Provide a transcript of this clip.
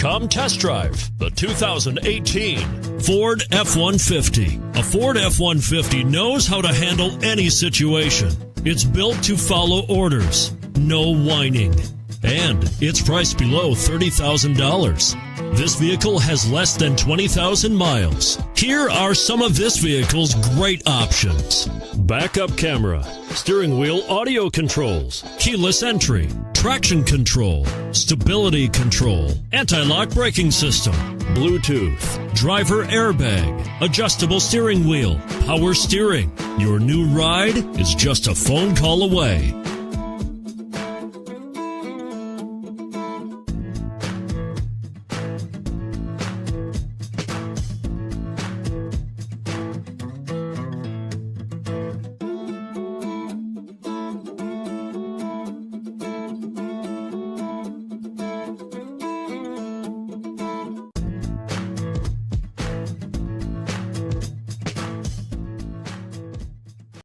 Come test drive the 2018 Ford F-150. A Ford F-150 knows how to handle any situation. It's built to follow orders, no whining. And it's priced below $30,000. This vehicle has less than 20,000 miles. Here are some of this vehicle's great options: backup camera, steering wheel audio controls, keyless entry, traction control, stability control, anti-lock braking system, Bluetooth, driver airbag, adjustable steering wheel, power steering. Your new ride is just a phone call away.